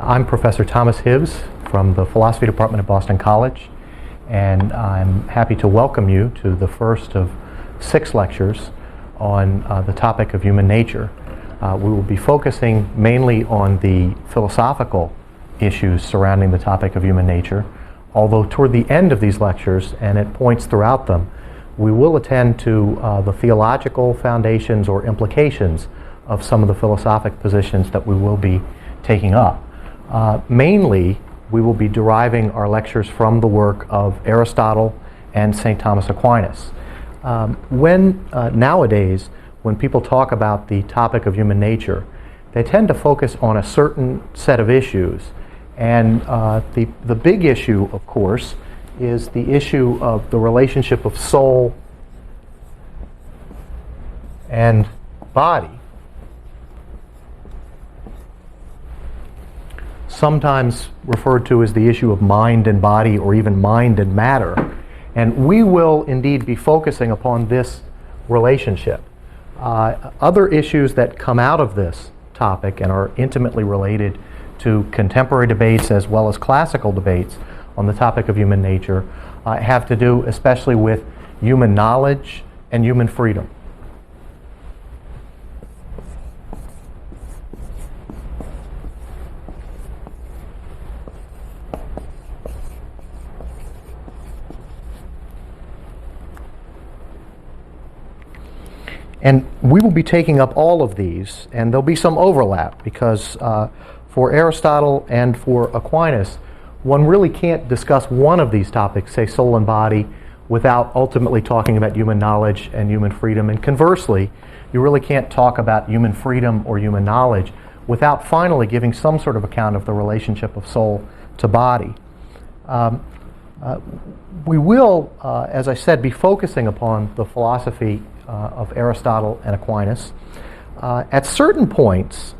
I'm Professor Thomas Hibbs from the Philosophy Department at Boston College, and I'm happy to welcome you to the first of 6 lectures on the topic of human nature. We will be focusing mainly on the philosophical issues surrounding the topic of human nature, although toward the end of these lectures, and at points throughout them, we will attend to the theological foundations or implications of some of the philosophic positions that we will be taking up. Mainly, we will be deriving our lectures from the work of Aristotle and St. Thomas Aquinas. Nowadays, when people talk about the topic of human nature, they tend to focus on a certain set of issues. And the big issue, of course, is the issue of the relationship of soul and body. Sometimes referred to as the issue of mind and body, or even mind and matter. And we will indeed be focusing upon this relationship. Other issues that come out of this topic and are intimately related to contemporary debates as well as classical debates on the topic of human nature have to do especially with human knowledge and human freedom. And we will be taking up all of these, and there'll be some overlap because for Aristotle and for Aquinas, one really can't discuss one of these topics, say soul and body, without ultimately talking about human knowledge and human freedom. And conversely, you really can't talk about human freedom or human knowledge without finally giving some sort of account of the relationship of soul to body. We will, as I said, be focusing upon the philosophy of Aristotle and Aquinas. At certain points,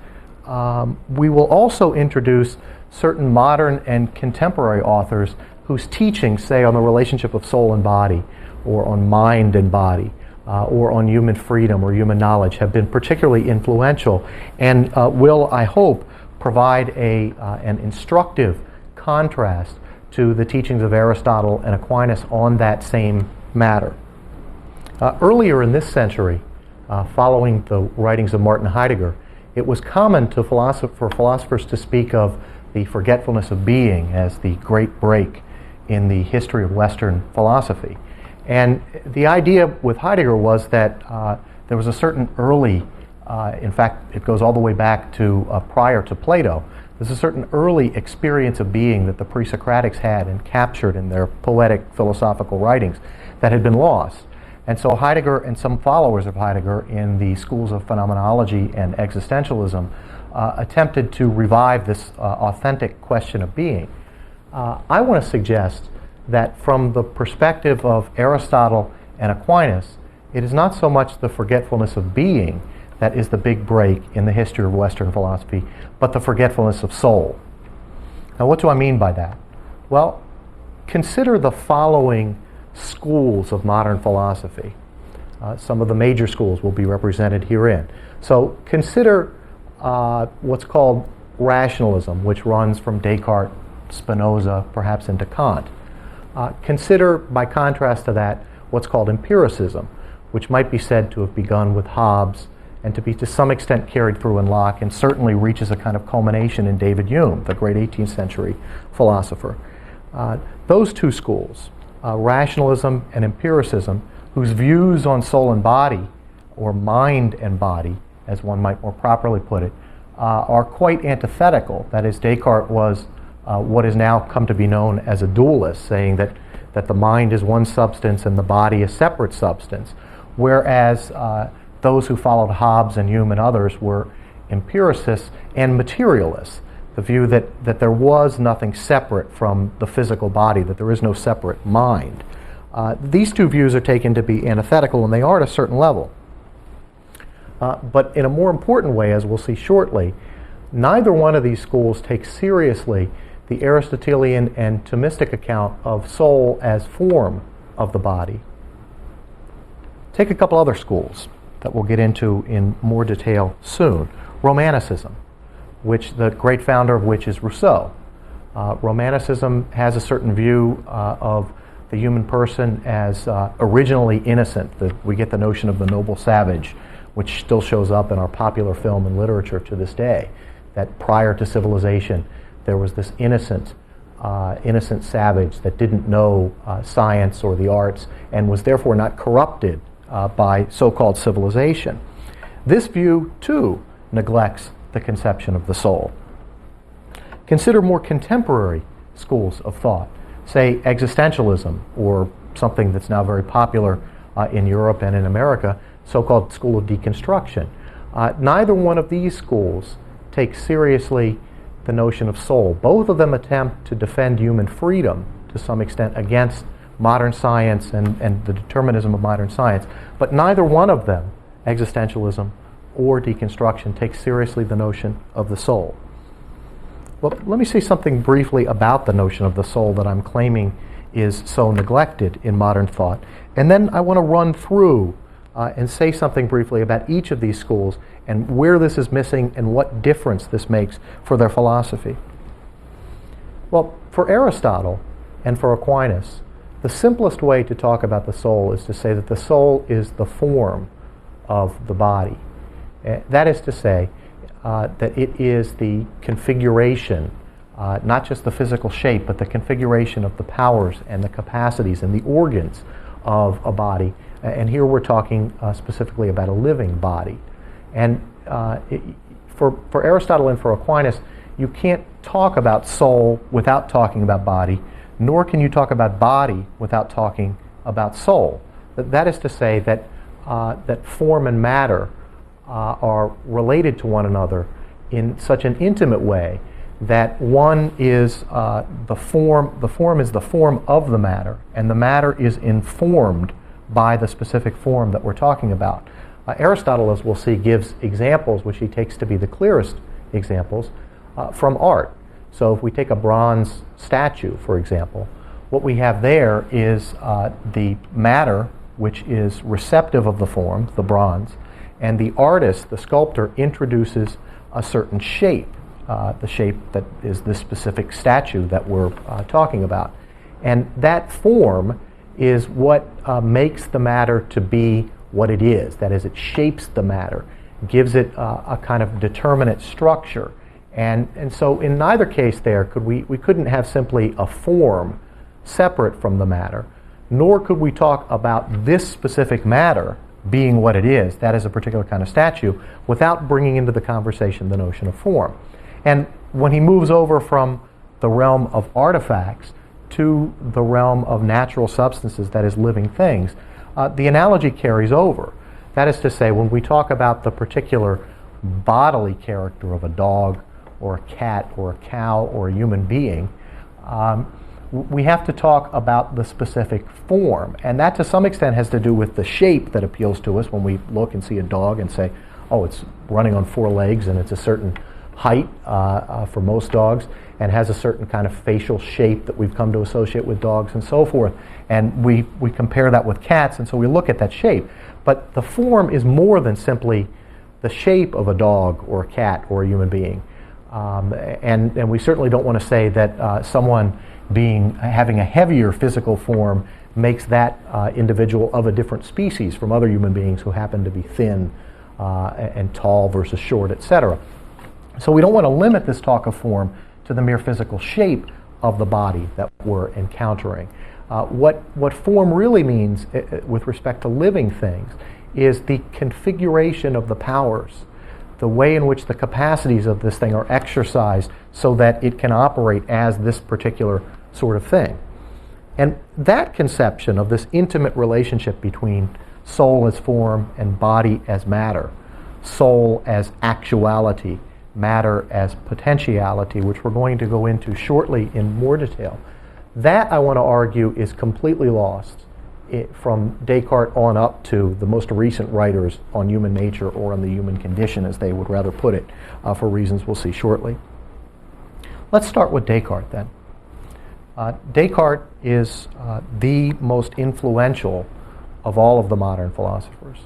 we will also introduce certain modern and contemporary authors whose teachings, say, on the relationship of soul and body, or on mind and body, or on human freedom or human knowledge, have been particularly influential and will, I hope, provide an instructive contrast to the teachings of Aristotle and Aquinas on that same matter. Earlier in this century, following the writings of Martin Heidegger, it was common for philosophers to speak of the forgetfulness of being as the great break in the history of Western philosophy. And the idea with Heidegger was that there was a certain early, in fact, it goes all the way back to prior to Plato, there's a certain early experience of being that the pre-Socratics had and captured in their poetic philosophical writings that had been lost. And so Heidegger and some followers of Heidegger in the schools of phenomenology and existentialism attempted to revive this authentic question of being. I want to suggest that from the perspective of Aristotle and Aquinas, it is not so much the forgetfulness of being that is the big break in the history of Western philosophy, but the forgetfulness of soul. Now, what do I mean by that? Well, consider the following schools of modern philosophy. Some of the major schools will be represented herein. So consider what's called rationalism, which runs from Descartes, Spinoza, perhaps into Kant. Consider, by contrast to that, what's called empiricism, which might be said to have begun with Hobbes and to be to some extent carried through in Locke, and certainly reaches a kind of culmination in David Hume, the great 18th century philosopher. Those two schools, rationalism and empiricism, whose views on soul and body, or mind and body, as one might more properly put it, are quite antithetical. That is, Descartes was what is now come to be known as a dualist, saying that the mind is one substance and the body a separate substance, whereas those who followed Hobbes and Hume and others were empiricists and materialists, the view that there was nothing separate from the physical body, that there is no separate mind. These two views are taken to be antithetical, and they are at a certain level. But in a more important way, as we'll see shortly, neither one of these schools takes seriously the Aristotelian and Thomistic account of soul as form of the body. Take a couple other schools that we'll get into in more detail soon. Romanticism. which the great founder of which is Rousseau. Romanticism has a certain view of the human person as originally innocent. We get the notion of the noble savage, which still shows up in our popular film and literature to this day, that prior to civilization there was this innocent savage that didn't know science or the arts and was therefore not corrupted by so-called civilization. This view, too, neglects the conception of the soul. Consider more contemporary schools of thought, say existentialism, or something that's now very popular in Europe and in America, so-called school of deconstruction. Neither one of these schools takes seriously the notion of soul. Both of them attempt to defend human freedom to some extent against modern science and the determinism of modern science, but neither one of them, existentialism or deconstruction, takes seriously the notion of the soul. Well, let me say something briefly about the notion of the soul that I'm claiming is so neglected in modern thought, and then I want to run through and say something briefly about each of these schools and where this is missing and what difference this makes for their philosophy. Well, for Aristotle and for Aquinas, the simplest way to talk about the soul is to say that the soul is the form of the body. That is to say that it is the configuration, not just the physical shape, but the configuration of the powers and the capacities and the organs of a body. And here we're talking specifically about a living body. And for Aristotle and for Aquinas, you can't talk about soul without talking about body, nor can you talk about body without talking about soul. That is to say that form and matter are related to one another in such an intimate way that one is the form is the form of the matter, and the matter is informed by the specific form that we're talking about. Aristotle, as we'll see, gives examples which he takes to be the clearest examples from art. So if we take a bronze statue, for example, what we have there is the matter, which is receptive of the form, the bronze, and the artist, the sculptor, introduces a certain shape, the shape that is this specific statue that we're talking about. And that form is what makes the matter to be what it is. That is, it shapes the matter, gives it a kind of determinate structure. And so in neither case there we couldn't have simply a form separate from the matter, nor could we talk about this specific matter being what it is, that is a particular kind of statue, without bringing into the conversation the notion of form. And when he moves over from the realm of artifacts to the realm of natural substances, that is living things, the analogy carries over. That is to say, when we talk about the particular bodily character of a dog or a cat or a cow or a human being, we have to talk about the specific form. And that to some extent has to do with the shape that appeals to us when we look and see a dog and say, oh, it's running on four legs and it's a certain height for most dogs, and has a certain kind of facial shape that we've come to associate with dogs and so forth. And we compare that with cats, and so we look at that shape. But the form is more than simply the shape of a dog or a cat or a human being. And we certainly don't want to say that someone having a heavier physical form makes that individual of a different species from other human beings who happen to be thin and tall versus short, etc. So we don't want to limit this talk of form to the mere physical shape of the body that we're encountering. What form really means with respect to living things is the configuration of the powers, the way in which the capacities of this thing are exercised so that it can operate as this particular sort of thing. And that conception of this intimate relationship between soul as form and body as matter, soul as actuality, matter as potentiality, which we're going to go into shortly in more detail, that, I want to argue, is completely lost from Descartes on up to the most recent writers on human nature, or on the human condition, as they would rather put it, for reasons we'll see shortly. Let's start with Descartes then. Descartes is the most influential of all of the modern philosophers.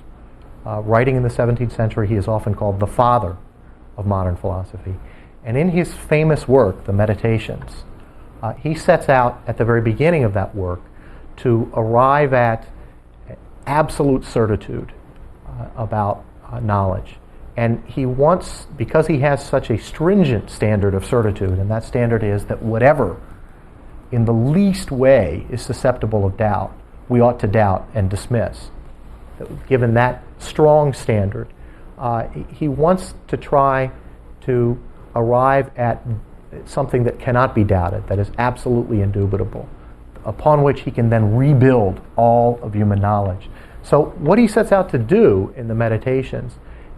Writing in the 17th century, he is often called the father of modern philosophy. And in his famous work, The Meditations, he sets out at the very beginning of that work to arrive at absolute certitude about knowledge. And he wants, because he has such a stringent standard of certitude, and that standard is that whatever in the least way is susceptible of doubt, we ought to doubt and dismiss. Given that strong standard, he wants to try to arrive at something that cannot be doubted, that is absolutely indubitable, upon which he can then rebuild all of human knowledge. So what he sets out to do in the Meditations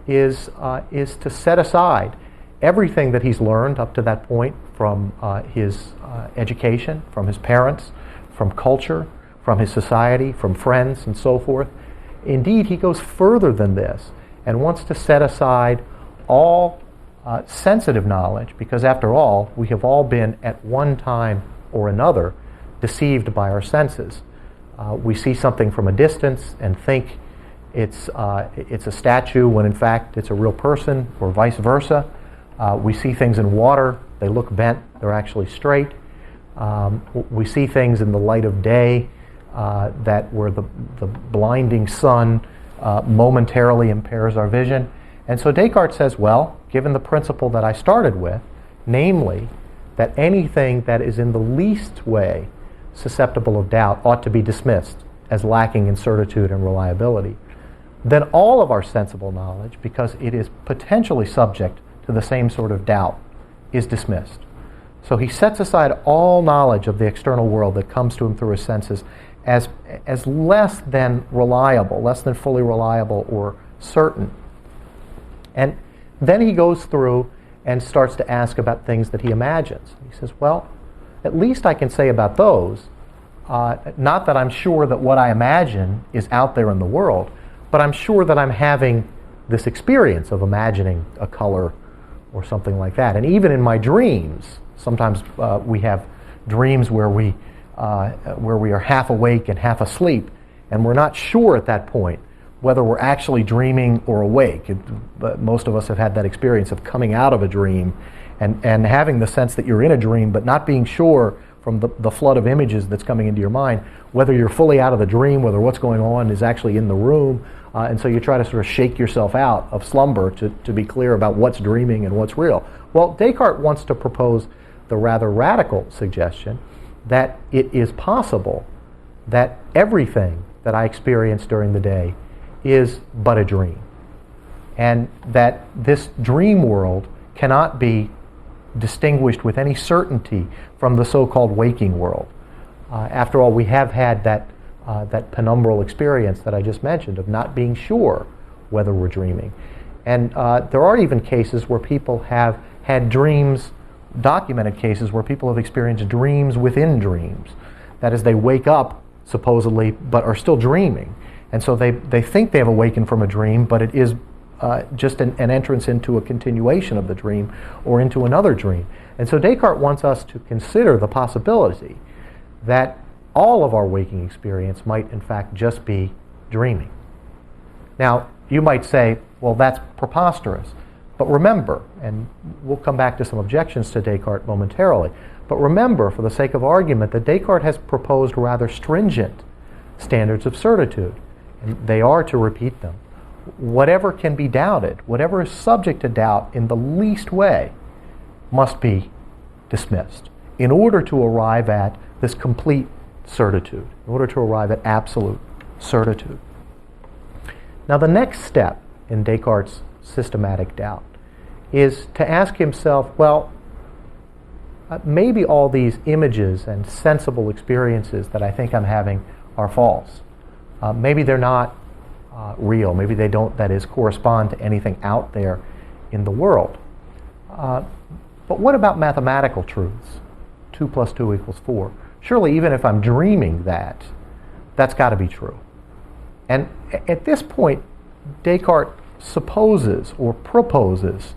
is to set aside everything that he's learned up to that point from his education, from his parents, from culture, from his society, from friends, and so forth. Indeed, he goes further than this and wants to set aside all sensitive knowledge, because after all, we have all been at one time or another deceived by our senses. We see something from a distance and think it's a statue when in fact it's a real person, or vice versa. We see things in water, they look bent, they're actually straight. We see things in the light of day that where the blinding sun momentarily impairs our vision. And so Descartes says, well, given the principle that I started with, namely that anything that is in the least way susceptible of doubt ought to be dismissed as lacking in certitude and reliability, then all of our sensible knowledge, because it is potentially subject to the same sort of doubt, is dismissed. So he sets aside all knowledge of the external world that comes to him through his senses as less than reliable, less than fully reliable or certain. And then he goes through and starts to ask about things that he imagines. He says, well, at least I can say about those, not that I'm sure that what I imagine is out there in the world, but I'm sure that I'm having this experience of imagining a color or something like that. And even in my dreams, sometimes we have dreams where we are half awake and half asleep, and we're not sure at that point whether we're actually dreaming or awake. But most of us have had that experience of coming out of a dream and having the sense that you're in a dream, but not being sure from the flood of images that's coming into your mind whether you're fully out of the dream, whether what's going on is actually in the room. And so you try to sort of shake yourself out of slumber to be clear about what's dreaming and what's real. Well, Descartes wants to propose the rather radical suggestion that it is possible that everything that I experience during the day is but a dream, and that this dream world cannot be distinguished with any certainty from the so-called waking world. After all, we have had that penumbral experience that I just mentioned of not being sure whether we're dreaming. And there are even cases where people have had dreams, documented cases where people have experienced dreams within dreams. That is, they wake up, supposedly, but are still dreaming. And so they think they have awakened from a dream, but it is just an entrance into a continuation of the dream or into another dream. And so Descartes wants us to consider the possibility that all of our waking experience might in fact just be dreaming. Now, you might say, well, that's preposterous. But remember, and we'll come back to some objections to Descartes momentarily, but remember, for the sake of argument, that Descartes has proposed rather stringent standards of certitude. And they are, to repeat them, whatever can be doubted, whatever is subject to doubt in the least way, must be dismissed in order to arrive at this complete certitude, in order to arrive at absolute certitude. Now, the next step in Descartes' systematic doubt is to ask himself, well, maybe all these images and sensible experiences that I think I'm having are false. Maybe they're not real. Maybe they don't, that is, correspond to anything out there in the world. But what about mathematical truths? 2 + 2 = 4. Surely, even if I'm dreaming that's got to be true. And at this point, Descartes supposes or proposes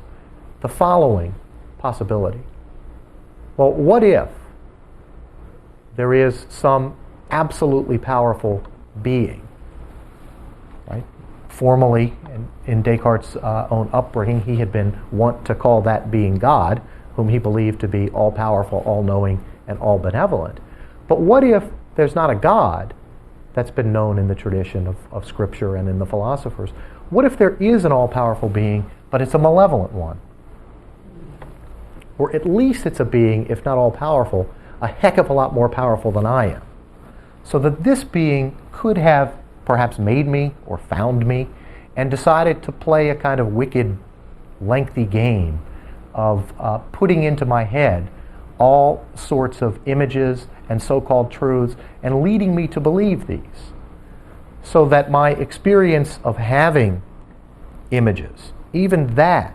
the following possibility. Well, what if there is some absolutely powerful being, right? Formerly, in Descartes' own upbringing, he had been wont to call that being God, whom he believed to be all-powerful, all-knowing, and all-benevolent. But what if there's not a God that's been known in the tradition of Scripture and in the philosophers? What if there is an all-powerful being, but it's a malevolent one? Or at least it's a being, if not all-powerful, a heck of a lot more powerful than I am. So that this being could have perhaps made me or found me and decided to play a kind of wicked, lengthy game of putting into my head all sorts of images and so-called truths and leading me to believe these, so that my experience of having images, even that,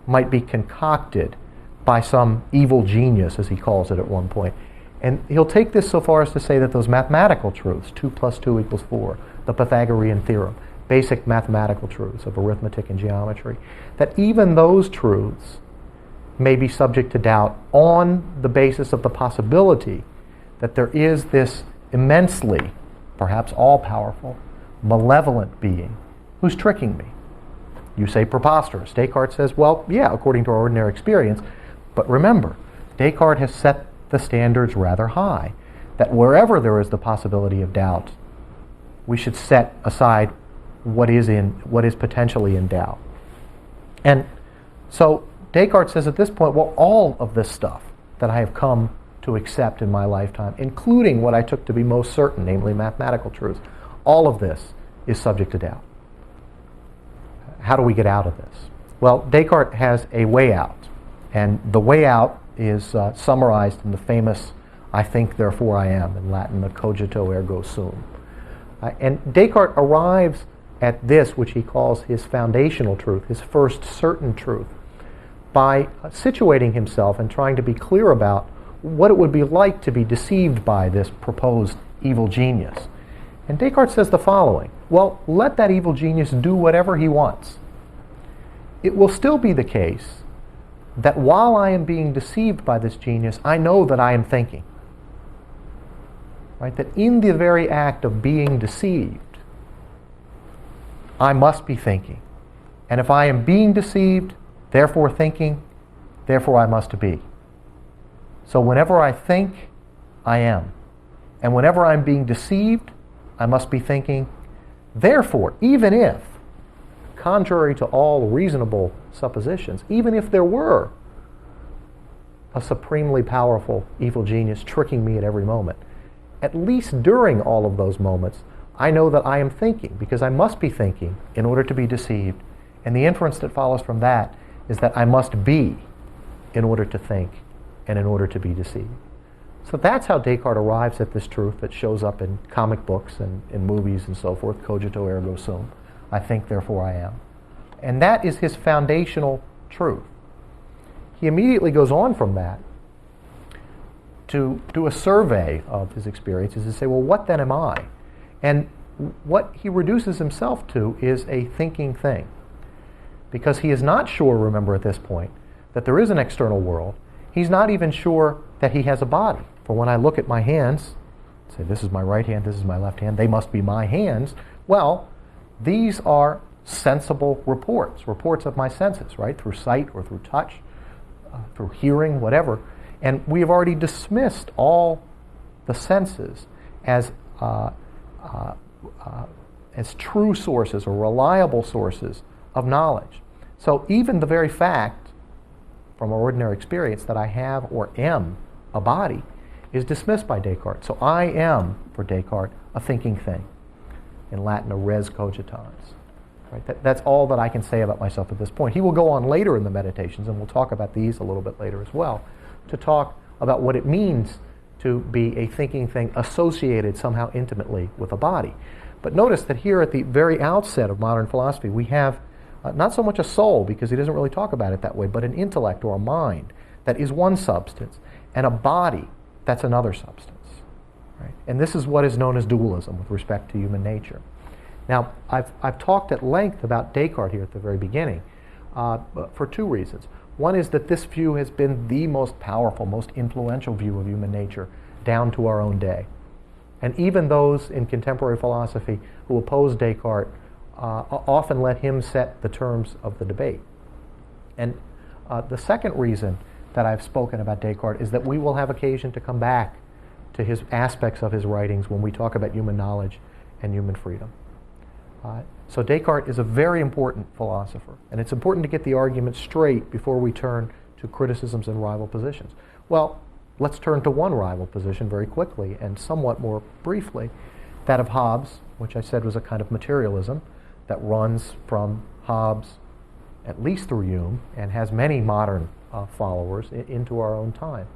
might be concocted by some evil genius, as he calls it at one point. And he'll take this so far as to say that those mathematical truths, 2 + 2 = 4, the Pythagorean theorem, basic mathematical truths of arithmetic and geometry, that even those truths may be subject to doubt on the basis of the possibility that there is this immensely, perhaps all-powerful, malevolent being who's tricking me. You say preposterous. Descartes says, well, yeah, according to our ordinary experience. But remember, Descartes has set the standards rather high, that wherever there is the possibility of doubt, we should set aside what is potentially in doubt. And so Descartes says at this point, well, all of this stuff that I have come to accept in my lifetime, including what I took to be most certain, namely mathematical truths, all of this is subject to doubt. How do we get out of this? Well, Descartes has a way out, and the way out is summarized in the famous "I think, therefore I am," in Latin, the cogito ergo sum. And Descartes arrives at this, which he calls his foundational truth, his first certain truth, by situating himself and trying to be clear about what it would be like to be deceived by this proposed evil genius. And Descartes says the following: well, let that evil genius do whatever he wants. It will still be the case that while I am being deceived by this genius, I know that I am thinking. Right? That in the very act of being deceived, I must be thinking. And if I am being deceived, therefore thinking, therefore I must be. So whenever I think, I am. And whenever I'm being deceived, I must be thinking. Therefore, even if, contrary to all reasonable suppositions, even if there were a supremely powerful evil genius tricking me at every moment, at least during all of those moments, I know that I am thinking, because I must be thinking in order to be deceived. And the inference that follows from that is that I must be in order to think and in order to be deceived. So that's how Descartes arrives at this truth that shows up in comic books and in movies and so forth, cogito ergo sum. I think, therefore I am. And that is his foundational truth. He immediately goes on from that to do a survey of his experiences and say, well, what then am I? And what he reduces himself to is a thinking thing. Because he is not sure, remember at this point, that there is an external world. He's not even sure that he has a body. For when I look at my hands, say this is my right hand, this is my left hand, they must be my hands. Well, these are sensible reports of my senses, right? Through sight or through touch, through hearing, whatever. And we have already dismissed all the senses as true sources or reliable sources of knowledge. So even the very fact, from our ordinary experience, that I have or am a body is dismissed by Descartes. So I am, for Descartes, a thinking thing. In Latin, a res cogitans. Right? That's all that I can say about myself at this point. He will go on later in the Meditations, and we'll talk about these a little bit later as well, to talk about what it means to be a thinking thing associated somehow intimately with a body. But notice that here at the very outset of modern philosophy, we have not so much a soul, because he doesn't really talk about it that way, but an intellect or a mind that is one substance, and a body that's another substance. Right? And this is what is known as dualism with respect to human nature. Now, I've talked at length about Descartes here at the very beginning for two reasons. One is that this view has been the most powerful, most influential view of human nature down to our own day. And even those in contemporary philosophy who oppose Descartes often let him set the terms of the debate. And the second reason that I've spoken about Descartes is that we will have occasion to come back to his aspects of his writings when we talk about human knowledge and human freedom. So Descartes is a very important philosopher, and it's important to get the argument straight before we turn to criticisms and rival positions. Well, let's turn to one rival position very quickly and somewhat more briefly, that of Hobbes, which I said was a kind of materialism that runs from Hobbes at least through Hume and has many modern followers into our own time.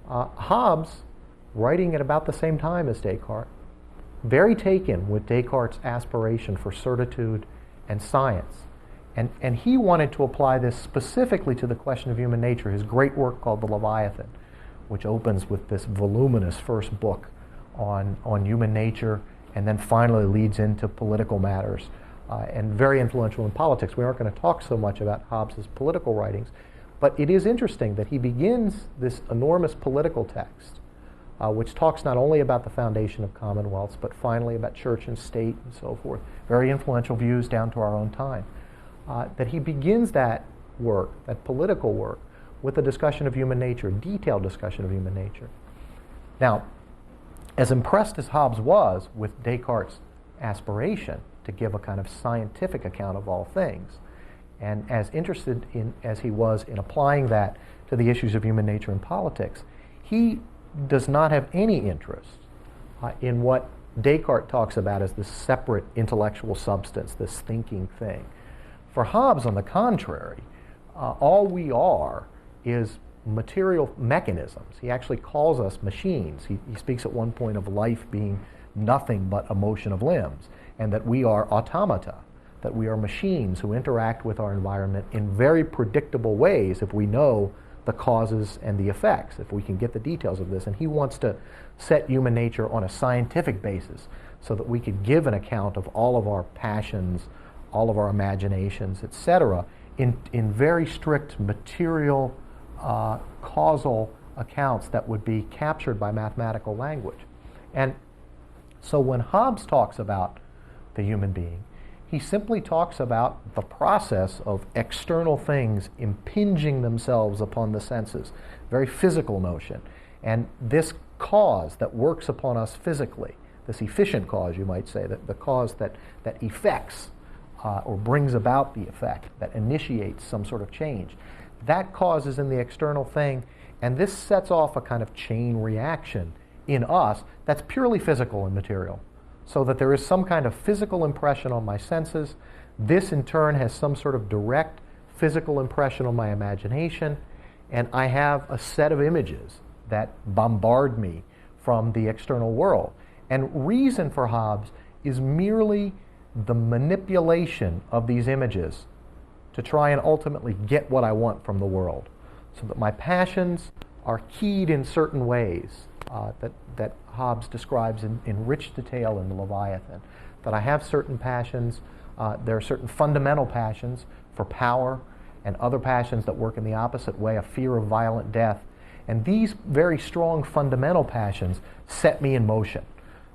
Hobbes, writing at about the same time as Descartes, very taken with Descartes' aspiration for certitude and science. And he wanted to apply this specifically to the question of human nature, his great work called The Leviathan, which opens with this voluminous first book on human nature and then finally leads into political matters, and very influential in politics. We aren't going to talk so much about Hobbes' political writings, but it is interesting that he begins this enormous political text, which talks not only about the foundation of commonwealths, but finally about church and state and so forth, very influential views down to our own time, that he begins that work, that political work, with a discussion of human nature, detailed discussion of human nature. Now, as impressed as Hobbes was with Descartes' aspiration to give a kind of scientific account of all things, and as interested in as he was in applying that to the issues of human nature and politics, he does not have any interest in what Descartes talks about as this separate intellectual substance, this thinking thing. For Hobbes, on the contrary, all we are is material mechanisms. He actually calls us machines. He speaks at one point of life being nothing but a motion of limbs, and that we are automata, that we are machines who interact with our environment in very predictable ways if we know the causes and the effects, if we can get the details of this. And he wants to set human nature on a scientific basis so that we could give an account of all of our passions, all of our imaginations, etc., in very strict material causal accounts that would be captured by mathematical language. And so when Hobbes talks about the human being, he simply talks about the process of external things impinging themselves upon the senses, very physical notion. And this cause that works upon us physically, this efficient cause, you might say, the cause that effects or brings about the effect, that initiates some sort of change, that cause is in the external thing, and this sets off a kind of chain reaction in us that's purely physical and material. So that there is some kind of physical impression on my senses. This in turn has some sort of direct physical impression on my imagination, and I have a set of images that bombard me from the external world. And reason for Hobbes is merely the manipulation of these images to try and ultimately get what I want from the world, so that my passions are keyed in certain ways that Hobbes describes in rich detail in the Leviathan, that I have certain passions. There are certain fundamental passions for power and other passions that work in the opposite way, a fear of violent death. And these very strong fundamental passions set me in motion,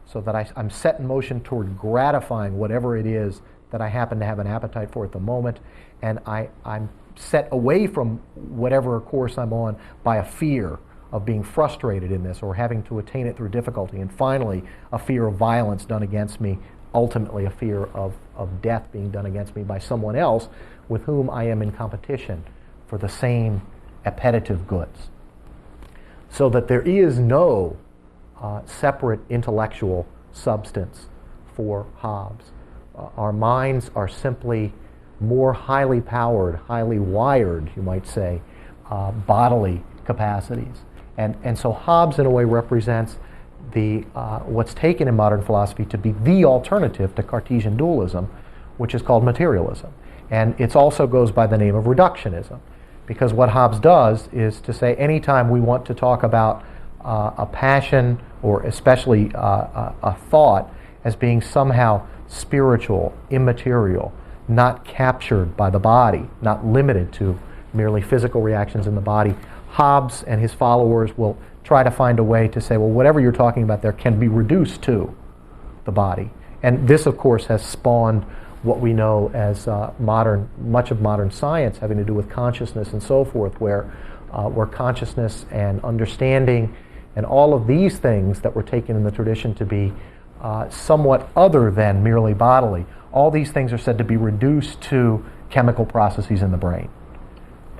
so that I'm set in motion toward gratifying whatever it is that I happen to have an appetite for at the moment, and I'm set away from whatever course I'm on by a fear of being frustrated in this or having to attain it through difficulty, and finally a fear of violence done against me, ultimately a fear of death being done against me by someone else with whom I am in competition for the same appetitive goods. So that there is no separate intellectual substance for Hobbes. Our minds are simply more highly powered, highly wired, you might say, bodily capacities. And so Hobbes, in a way, represents what's taken in modern philosophy to be the alternative to Cartesian dualism, which is called materialism. And it also goes by the name of reductionism, because what Hobbes does is to say anytime we want to talk about a passion, or especially a thought, as being somehow spiritual, immaterial, not captured by the body, not limited to merely physical reactions in the body, Hobbes and his followers will try to find a way to say, well, whatever you're talking about there can be reduced to the body. And this, of course, has spawned what we know as much of modern science having to do with consciousness and so forth, where where consciousness and understanding and all of these things that were taken in the tradition to be somewhat other than merely bodily, all these things are said to be reduced to chemical processes in the brain.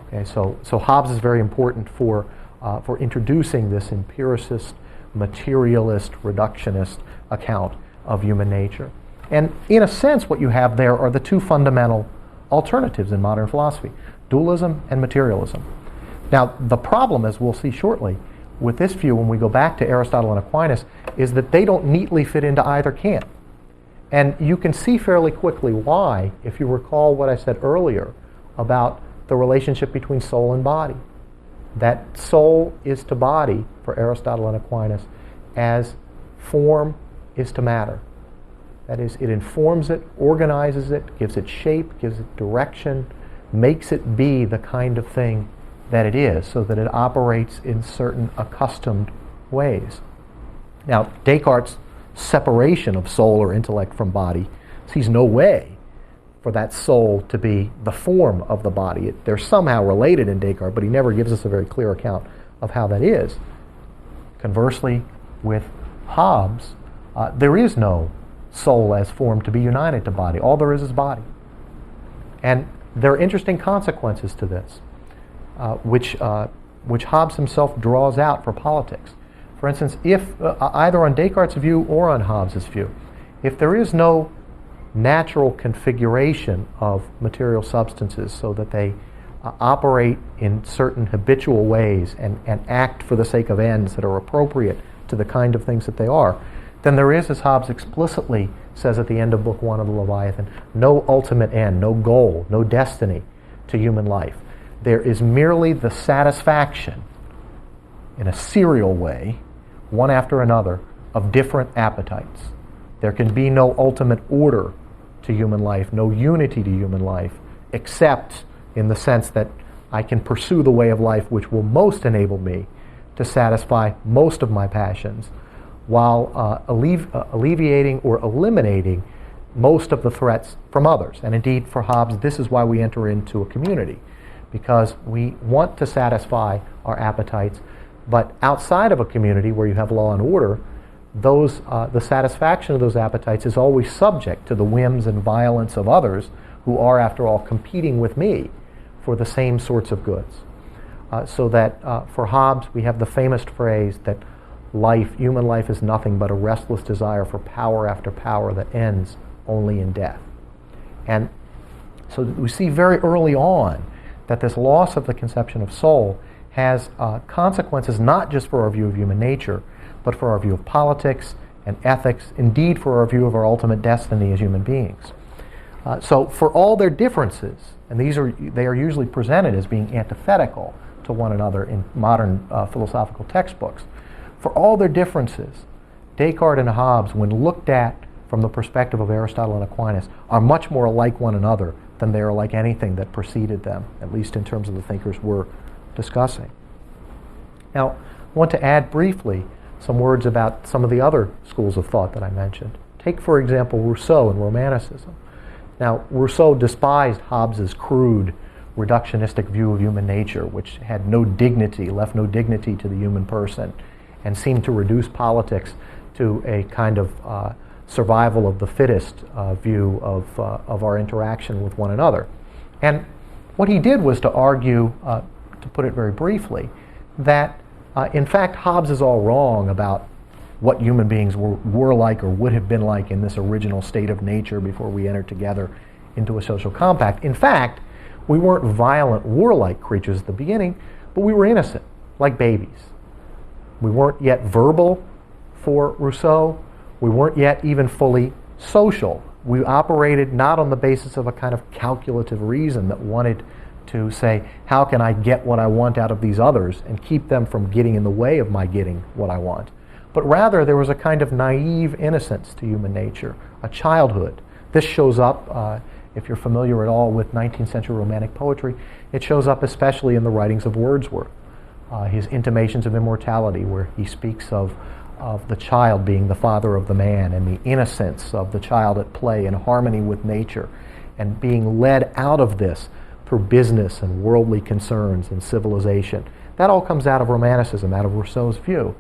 Okay, so Hobbes is very important for introducing this empiricist, materialist, reductionist account of human nature. And in a sense, what you have there are the two fundamental alternatives in modern philosophy, dualism and materialism. Now, the problem, as we'll see shortly, with this view, when we go back to Aristotle and Aquinas, is that they don't neatly fit into either camp. And you can see fairly quickly why, if you recall what I said earlier about the relationship between soul and body. That soul is to body, for Aristotle and Aquinas, as form is to matter. That is, it informs it, organizes it, gives it shape, gives it direction, makes it be the kind of thing that it is, so that it operates in certain accustomed ways. Now, Descartes' separation of soul or intellect from body sees no way for that soul to be the form of the body. They're somehow related in Descartes, but he never gives us a very clear account of how that is. Conversely, with Hobbes, there is no soul as form to be united to body. All there is body. And there are interesting consequences to this, which Hobbes himself draws out for politics. For instance, if either on Descartes' view or on Hobbes' view, if there is no natural configuration of material substances so that they operate in certain habitual ways and act for the sake of ends that are appropriate to the kind of things that they are, then there is, as Hobbes explicitly says at the end of Book 1 of the Leviathan, no ultimate end, no goal, no destiny to human life. There is merely the satisfaction, in a serial way, one after another, of different appetites. There can be no ultimate order to human life, no unity to human life, except in the sense that I can pursue the way of life which will most enable me to satisfy most of my passions, while alleviating or eliminating most of the threats from others. And indeed, for Hobbes, this is why we enter into a community, because we want to satisfy our appetites, but outside of a community where you have law and order, the satisfaction of those appetites is always subject to the whims and violence of others who are, after all, competing with me for the same sorts of goods. So that for Hobbes, we have the famous phrase that human life is nothing but a restless desire for power after power that ends only in death. And so we see very early on that this loss of the conception of soul has consequences not just for our view of human nature, but for our view of politics and ethics, indeed for our view of our ultimate destiny as human beings. So for all their differences, and they are usually presented as being antithetical to one another in modern philosophical textbooks, for all their differences, Descartes and Hobbes, when looked at from the perspective of Aristotle and Aquinas, are much more like one another than they are like anything that preceded them, at least in terms of the thinkers we're discussing. Now, I want to add briefly some words about some of the other schools of thought that I mentioned. Take, for example, Rousseau and Romanticism. Now, Rousseau despised Hobbes's crude, reductionistic view of human nature, which had no dignity, left no dignity to the human person, and seemed to reduce politics to a kind of survival of the fittest view of our interaction with one another. And what he did was to argue, to put it very briefly, that in fact Hobbes is all wrong about what human beings were like or would have been like in this original state of nature before we entered together into a social compact. In fact, we weren't violent, warlike creatures at the beginning, but we were innocent, like babies. We weren't yet verbal for Rousseau. We weren't yet even fully social. We operated not on the basis of a kind of calculative reason that wanted to say, how can I get what I want out of these others and keep them from getting in the way of my getting what I want? But rather, there was a kind of naive innocence to human nature, a childhood. This shows up, if you're familiar at all with 19th century Romantic poetry, it shows up especially in the writings of Wordsworth. His Intimations of Immortality, where he speaks of the child being the father of the man and the innocence of the child at play in harmony with nature and being led out of this through business and worldly concerns and civilization. That all comes out of Romanticism, out of Rousseau's view.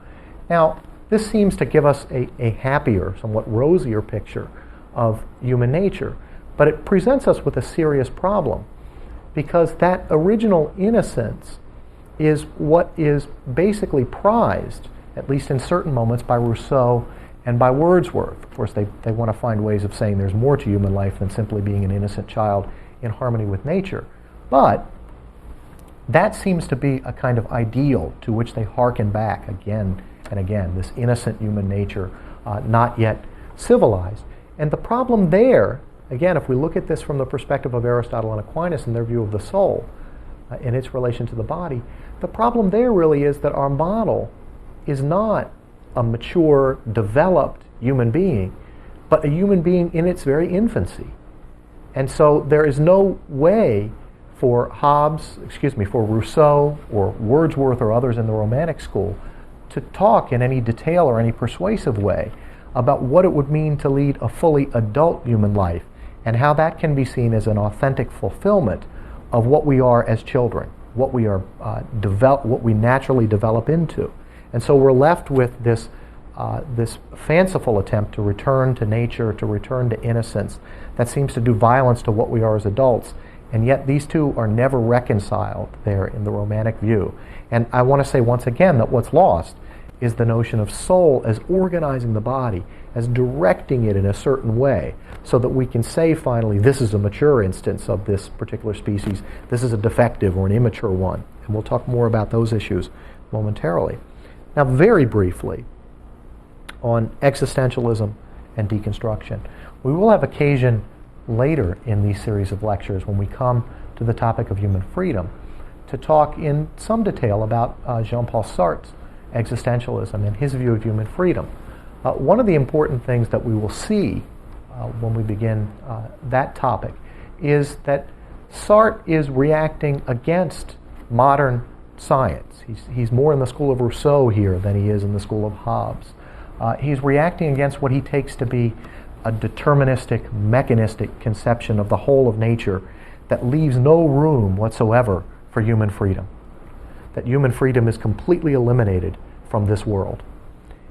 Now, this seems to give us a happier, somewhat rosier picture of human nature, but it presents us with a serious problem, because that original innocence is what is basically prized, at least in certain moments, by Rousseau and by Wordsworth. Of course, they want to find ways of saying there's more to human life than simply being an innocent child in harmony with nature. But that seems to be a kind of ideal to which they hearken back again and again, this innocent human nature, not yet civilized. And the problem there, again, if we look at this from the perspective of Aristotle and Aquinas and their view of the soul in its relation to the body, the problem there really is that our model is not a mature, developed human being, but a human being in its very infancy. And so there is no way for for Rousseau or Wordsworth or others in the Romantic school to talk in any detail or any persuasive way about what it would mean to lead a fully adult human life and how that can be seen as an authentic fulfillment of what we are as children, what we are what we naturally develop into. And so we're left with this fanciful attempt to return to nature, to return to innocence, that seems to do violence to what we are as adults. And yet these two are never reconciled there in the Romantic view. And I want to say once again that what's lost is the notion of soul as organizing the body, as directing it in a certain way, so that we can say finally, this is a mature instance of this particular species, this is a defective or an immature one. And we'll talk more about those issues momentarily. Now, very briefly, on existentialism and deconstruction. We will have occasion later in these series of lectures, when we come to the topic of human freedom, to talk in some detail about Jean-Paul Sartre's existentialism and his view of human freedom. One of the important things that we will see when we begin that topic is that Sartre is reacting against modern science. He's more in the school of Rousseau here than he is in the school of Hobbes. He's reacting against what he takes to be a deterministic, mechanistic conception of the whole of nature that leaves no room whatsoever for human freedom. That human freedom is completely eliminated from this world.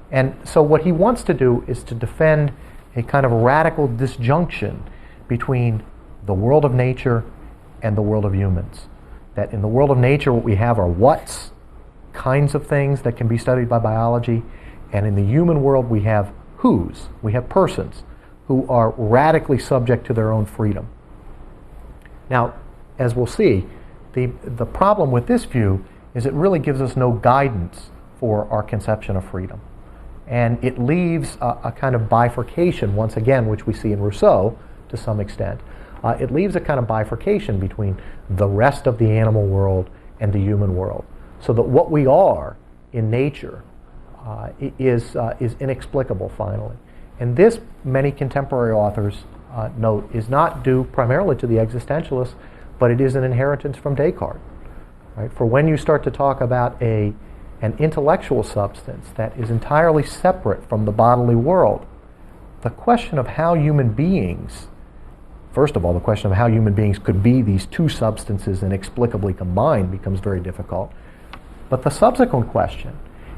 And so what he wants to do is to defend a kind of radical disjunction between the world of nature and the world of humans. That in the world of nature what we have are whats, kinds of things that can be studied by biology, and in the human world we have whos, we have persons who are radically subject to their own freedom. Now, as we'll see, the problem with this view is it really gives us no guidance for our conception of freedom. And it leaves a kind of bifurcation, once again, which we see in Rousseau to some extent. It leaves a kind of bifurcation between the rest of the animal world and the human world, so that what we are in nature is inexplicable finally. And this, many contemporary authors note, is not due primarily to the existentialists, but it is an inheritance from Descartes. Right? For when you start to talk about an intellectual substance that is entirely separate from the bodily world, the question of how human beings, first of all, the question of how human beings could be these two substances inexplicably combined becomes very difficult. But the subsequent question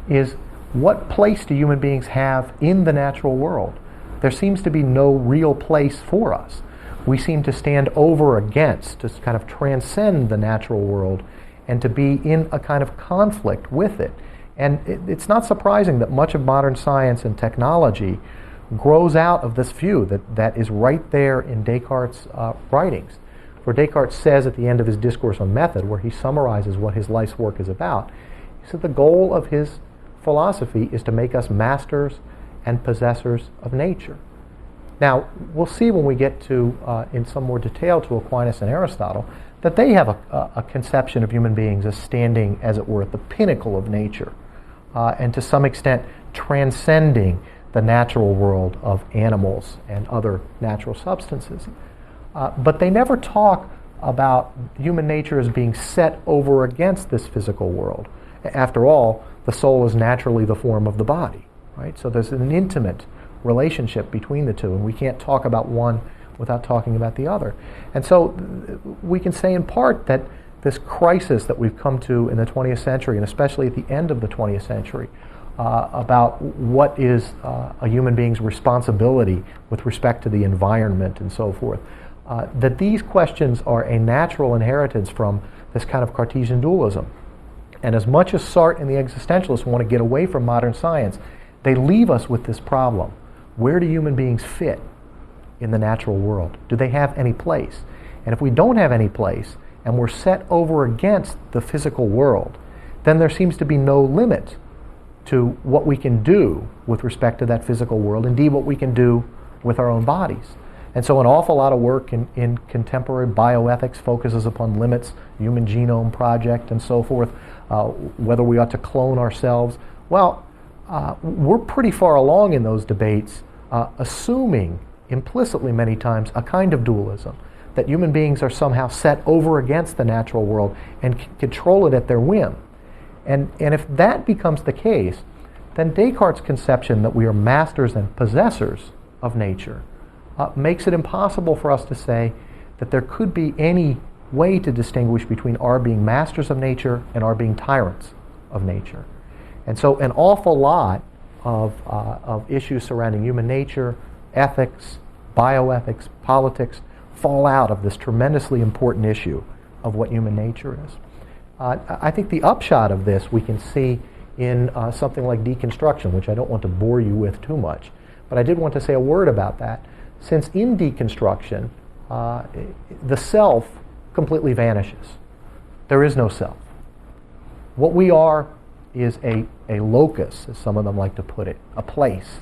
is, what place do human beings have in the natural world? There seems to be no real place for us. We seem to stand over against, to kind of transcend the natural world and to be in a kind of conflict with it. And it's not surprising that much of modern science and technology grows out of this view that is right there in Descartes' writings. For Descartes says at the end of his Discourse on Method, where he summarizes what his life's work is about, he said the goal of his philosophy is to make us masters and possessors of nature. Now, we'll see when we get to, in some more detail, to Aquinas and Aristotle, that they have a conception of human beings as standing, as it were, at the pinnacle of nature, and to some extent transcending the natural world of animals and other natural substances. But they never talk about human nature as being set over against this physical world. After all, the soul is naturally the form of the body, right? So there's an intimate relationship between the two, and we can't talk about one without talking about the other. And so we can say in part that this crisis that we've come to in the 20th century, and especially at the end of the 20th century, about what is a human being's responsibility with respect to the environment and so forth, that these questions are a natural inheritance from this kind of Cartesian dualism. And as much as Sartre and the existentialists want to get away from modern science, they leave us with this problem. Where do human beings fit in the natural world? Do they have any place? And if we don't have any place, and we're set over against the physical world, then there seems to be no limit to what we can do with respect to that physical world, indeed what we can do with our own bodies. And so an awful lot of work in contemporary bioethics focuses upon limits, Human Genome Project and so forth, whether we ought to clone ourselves. Well, we're pretty far along in those debates, assuming implicitly many times a kind of dualism, that human beings are somehow set over against the natural world and can control it at their whim. And if that becomes the case, then Descartes' conception that we are masters and possessors of nature makes it impossible for us to say that there could be any way to distinguish between our being masters of nature and our being tyrants of nature. And so an awful lot of issues surrounding human nature, ethics, bioethics, politics, fall out of this tremendously important issue of what human nature is. I think the upshot of this we can see in something like deconstruction, which I don't want to bore you with too much, but I did want to say a word about that, since in deconstruction, the self completely vanishes. There is no self. What we are is a locus, as some of them like to put it, a place.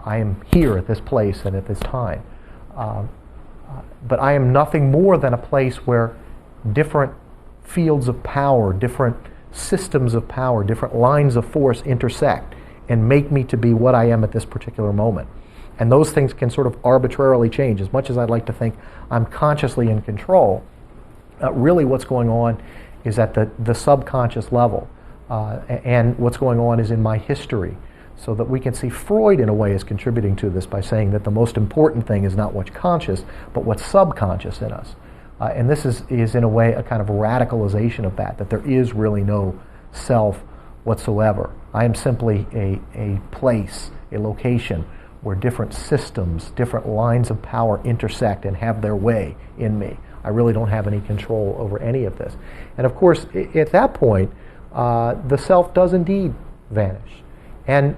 I am here at this place and at this time. But I am nothing more than a place where different fields of power, different systems of power, different lines of force intersect and make me to be what I am at this particular moment. And those things can sort of arbitrarily change. As much as I'd like to think I'm consciously in control, really what's going on is at the subconscious level. And what's going on is in my history. So that we can see Freud in a way is contributing to this by saying that the most important thing is not what's conscious, but what's subconscious in us. And this is in a way a kind of radicalization of that there is really no self whatsoever. I am simply a place, a location where different systems, different lines of power intersect and have their way in me. I really don't have any control over any of this. And of course, at that point, the self does indeed vanish. And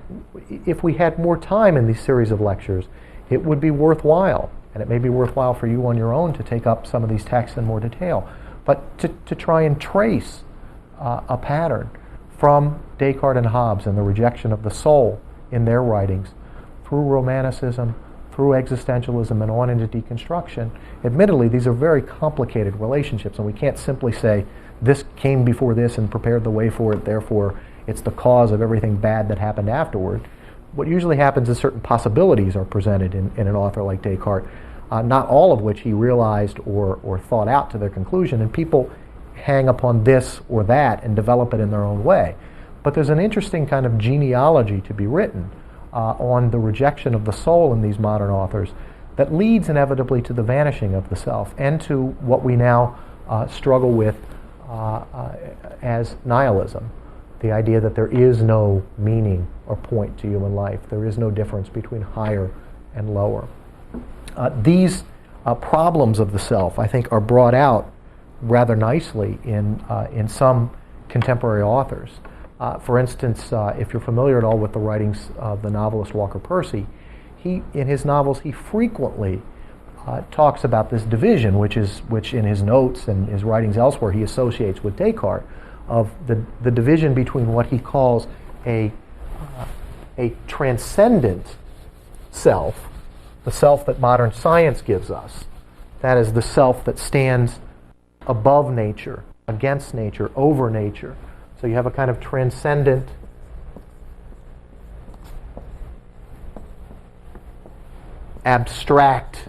if we had more time in these series of lectures, it would be worthwhile, and it may be worthwhile for you on your own to take up some of these texts in more detail, but to try and trace a pattern from Descartes and Hobbes and the rejection of the soul in their writings through Romanticism, through existentialism, and on into deconstruction. Admittedly, these are very complicated relationships, and we can't simply say this came before this and prepared the way for it, therefore it's the cause of everything bad that happened afterward. What usually happens is certain possibilities are presented in an author like Descartes, not all of which he realized or thought out to their conclusion, and people hang upon this or that and develop it in their own way. But there's an interesting kind of genealogy to be written on the rejection of the soul in these modern authors that leads inevitably to the vanishing of the self and to what we now struggle with as nihilism. The idea that there is no meaning or point to human life. There is no difference between higher and lower. These problems of the self, I think, are brought out rather nicely in some contemporary authors. For instance, if you're familiar at all with the writings of the novelist Walker Percy, in his novels he frequently talks about this division, which in his notes and his writings elsewhere he associates with Descartes, of the division between what he calls a transcendent self, the self that modern science gives us. That is the self that stands above nature, against nature, over nature. So you have a kind of transcendent abstract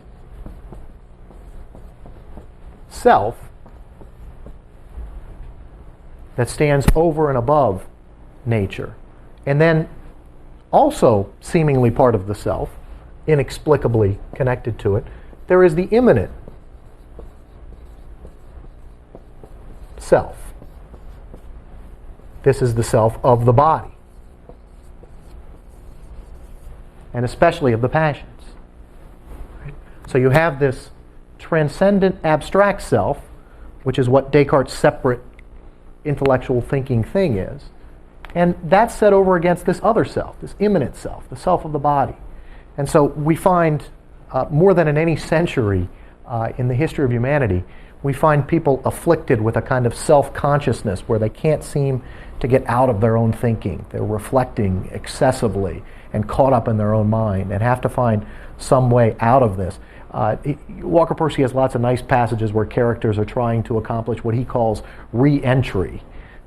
self that stands over and above nature. And then also seemingly part of the self, inexplicably connected to it, there is the immanent self. This is the self of the body, and especially of the passions. Right? So you have this transcendent abstract self, which is what Descartes' separate intellectual thinking thing is, and that's set over against this other self, this immanent self, the self of the body. And so we find, more than in any century in the history of humanity, we find people afflicted with a kind of self-consciousness where they can't seem to get out of their own thinking. They're reflecting excessively and caught up in their own mind and have to find some way out of this. Walker Percy has lots of nice passages where characters are trying to accomplish what he calls re-entry.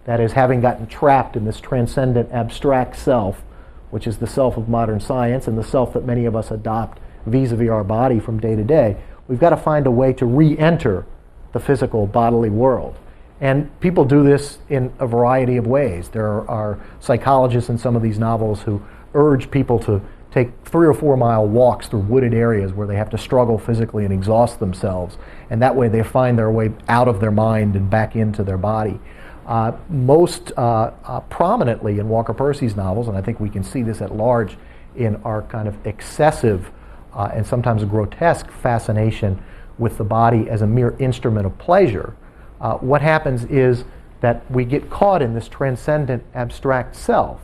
That is, having gotten trapped in this transcendent abstract self, which is the self of modern science and the self that many of us adopt vis-a-vis our body from day to day, we've got to find a way to re-enter the physical bodily world. And people do this in a variety of ways. There are psychologists in some of these novels who urge people to take 3 or 4 mile walks through wooded areas where they have to struggle physically and exhaust themselves, and that way they find their way out of their mind and back into their body. Most prominently in Walker Percy's novels, and I think we can see this at large in our kind of excessive and sometimes grotesque fascination with the body as a mere instrument of pleasure, what happens is that we get caught in this transcendent abstract self,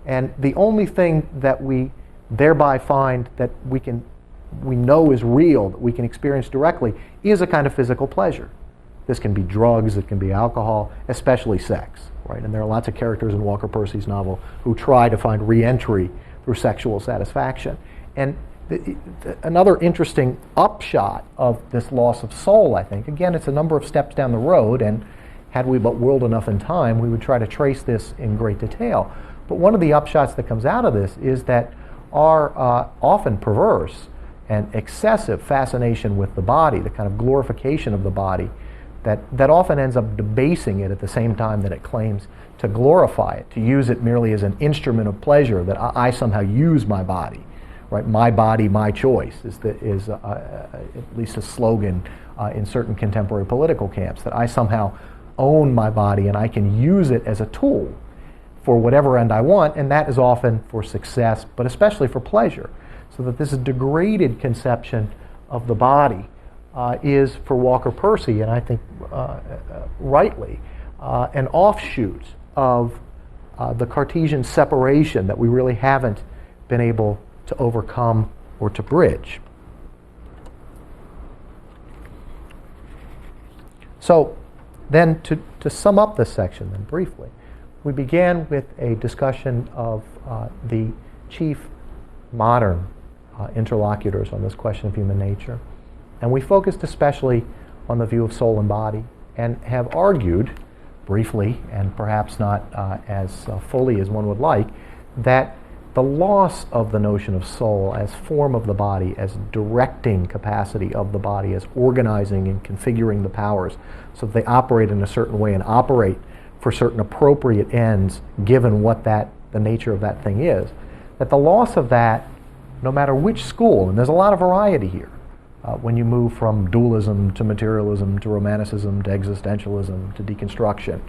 and the only thing that we thereby find that we know is real, that we can experience directly, is a kind of physical pleasure. This can be drugs, it can be alcohol, especially sex, right? And there are lots of characters in Walker Percy's novel who try to find re-entry through sexual satisfaction. And another interesting upshot of this loss of soul, I think, again, it's a number of steps down the road, and had we but whirled enough in time, we would try to trace this in great detail. But one of the upshots that comes out of this is that our often perverse and excessive fascination with the body, the kind of glorification of the body, that often ends up debasing it at the same time that it claims to glorify it, to use it merely as an instrument of pleasure, that I somehow use my body, right? My body, my choice is at least a slogan in certain contemporary political camps, that I somehow own my body and I can use it as a tool for whatever end I want, and that is often for success, but especially for pleasure. So that this degraded conception of the body is, for Walker Percy, and I think rightly, an offshoot of the Cartesian separation that we really haven't been able to overcome or to bridge. So then to sum up this section then briefly, we began with a discussion of the chief modern interlocutors on this question of human nature. And we focused especially on the view of soul and body, and have argued briefly, and perhaps not as fully as one would like, that the loss of the notion of soul as form of the body, as directing capacity of the body, as organizing and configuring the powers so that they operate in a certain way and operate for certain appropriate ends given what the nature of that thing is, that the loss of that, no matter which school, and there's a lot of variety here, when you move from dualism to materialism to romanticism to existentialism to deconstruction,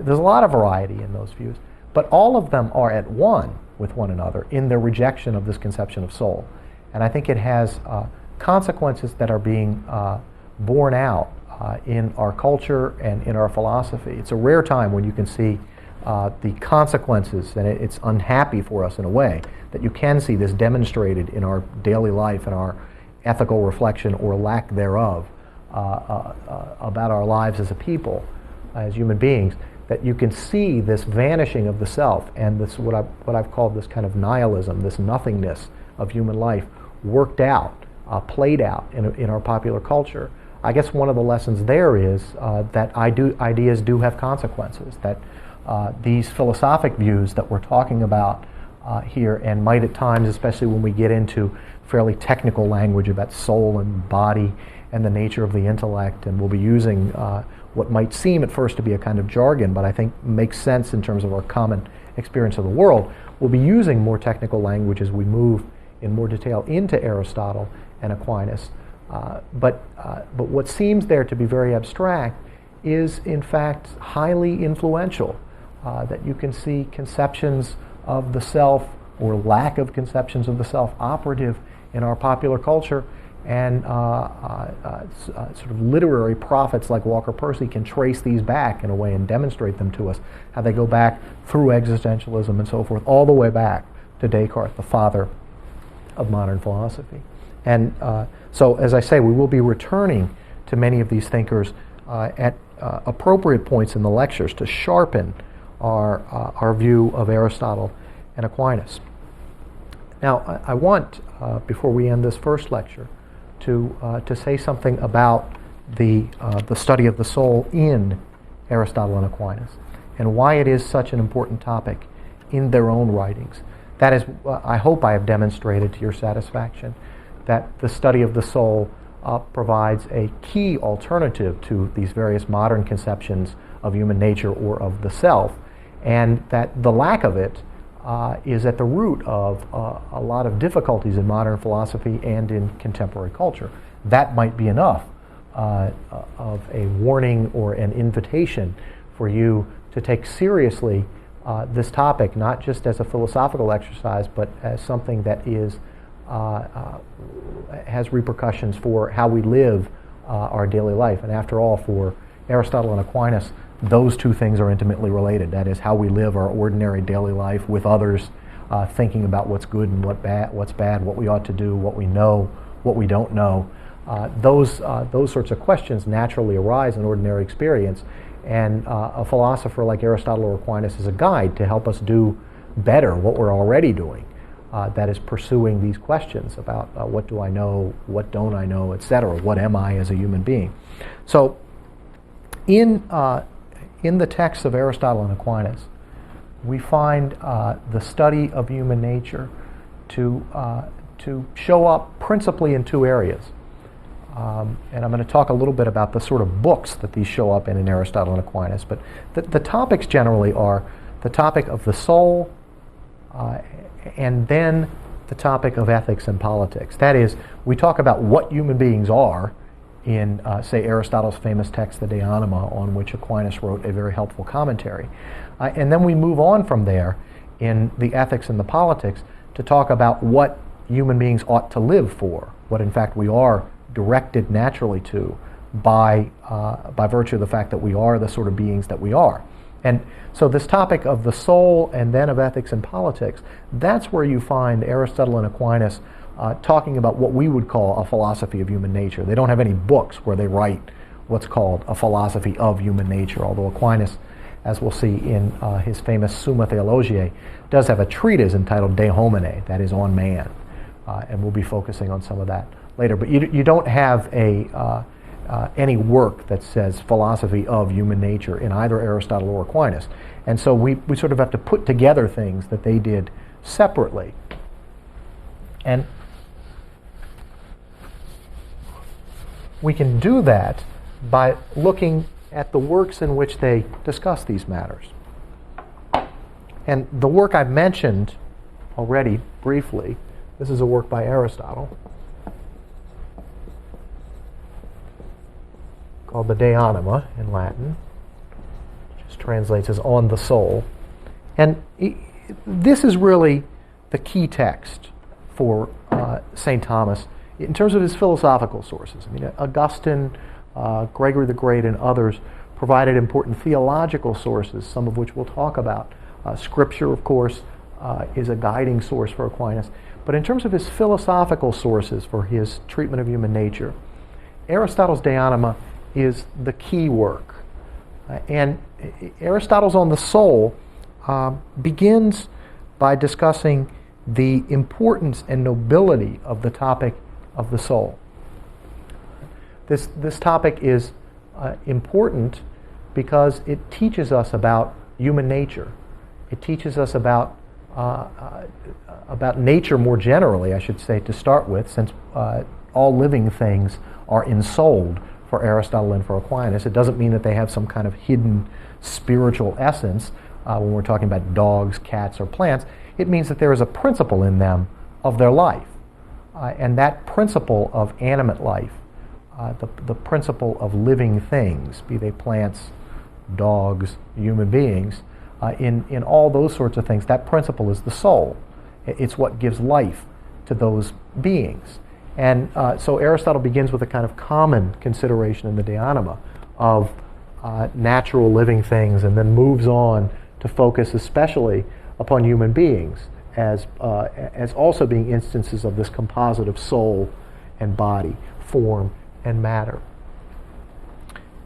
there's a lot of variety in those views, but all of them are at one with one another in their rejection of this conception of soul. And I think it has consequences that are being borne out in our culture and in our philosophy. It's a rare time when you can see the consequences, and it's unhappy for us in a way, that you can see this demonstrated in our daily life and our ethical reflection or lack thereof about our lives as a people, as human beings, that you can see this vanishing of the self and this what I've called this kind of nihilism, this nothingness of human life worked out, played out in our popular culture. I guess one of the lessons there is that ideas do have consequences, that these philosophic views that we're talking about here, and might at times, especially when we get into fairly technical language about soul and body and the nature of the intellect, and we'll be using what might seem at first to be a kind of jargon, but I think makes sense in terms of our common experience of the world. We'll be using more technical language as we move in more detail into Aristotle and Aquinas. But what seems there to be very abstract is in fact highly influential, that you can see conceptions of the self or lack of conceptions of the self operative in our popular culture, and sort of literary prophets like Walker Percy can trace these back in a way and demonstrate them to us, how they go back through existentialism and so forth, all the way back to Descartes, the father of modern philosophy. And so, as I say, we will be returning to many of these thinkers at appropriate points in the lectures to sharpen our view of Aristotle and Aquinas. Now, I want, before we end this first lecture, to say something about the study of the soul in Aristotle and Aquinas, and why it is such an important topic in their own writings. That is, I hope I have demonstrated to your satisfaction that the study of the soul provides a key alternative to these various modern conceptions of human nature or of the self, and that the lack of it is at the root of a lot of difficulties in modern philosophy and in contemporary culture. That might be enough of a warning or an invitation for you to take seriously this topic, not just as a philosophical exercise, but as something that is has repercussions for how we live our daily life. And after all, for Aristotle and Aquinas, those two things are intimately related. That is, how we live our ordinary daily life with others, thinking about what's good and what's bad, what we ought to do, what we know, what we don't know. Those sorts of questions naturally arise in ordinary experience, and a philosopher like Aristotle or Aquinas is a guide to help us do better what we're already doing. That is, pursuing these questions about what do I know, what don't I know, etc. What am I as a human being? So, in the texts of Aristotle and Aquinas, we find the study of human nature to show up principally in two areas. And I'm going to talk a little bit about the sort of books that these show up in Aristotle and Aquinas. But the topics generally are the topic of the soul, and then the topic of ethics and politics. That is, we talk about what human beings are in, say, Aristotle's famous text, the De Anima, on which Aquinas wrote a very helpful commentary. And then we move on from there in the ethics and the politics to talk about what human beings ought to live for, what in fact we are directed naturally to by virtue of the fact that we are the sort of beings that we are. And so this topic of the soul and then of ethics and politics, that's where you find Aristotle and Aquinas talking about what we would call a philosophy of human nature. They don't have any books where they write what's called a philosophy of human nature, although Aquinas, as we'll see in his famous Summa Theologiae, does have a treatise entitled De Homine, that is, on man, and we'll be focusing on some of that later. But you don't have any work that says philosophy of human nature in either Aristotle or Aquinas. And so we sort of have to put together things that they did separately. And we can do that by looking at the works in which they discuss these matters. And the work I've mentioned already briefly, this is a work by Aristotle called the De Anima in Latin, which just translates as on the soul. And this is really the key text for St. Thomas in terms of his philosophical sources. I mean, Augustine, Gregory the Great, and others provided important theological sources, some of which we'll talk about. Scripture, of course, is a guiding source for Aquinas. But in terms of his philosophical sources for his treatment of human nature, Aristotle's De Anima is the key work. And Aristotle's On the Soul begins by discussing the importance and nobility of the topic of the soul. This topic is important because it teaches us about human nature. It teaches us about nature more generally, I should say, to start with, since all living things are ensouled for Aristotle and for Aquinas. It doesn't mean that they have some kind of hidden spiritual essence when we're talking about dogs, cats, or plants. It means that there is a principle in them of their life. And that principle of animate life the principle of living things, be they plants, dogs, human beings, in all those sorts of things, that principle is the soul. It's what gives life to those beings. And so Aristotle begins with a kind of common consideration in the De Anima of natural living things, and then moves on to focus especially upon human beings as also being instances of this composite of soul and body, form and matter.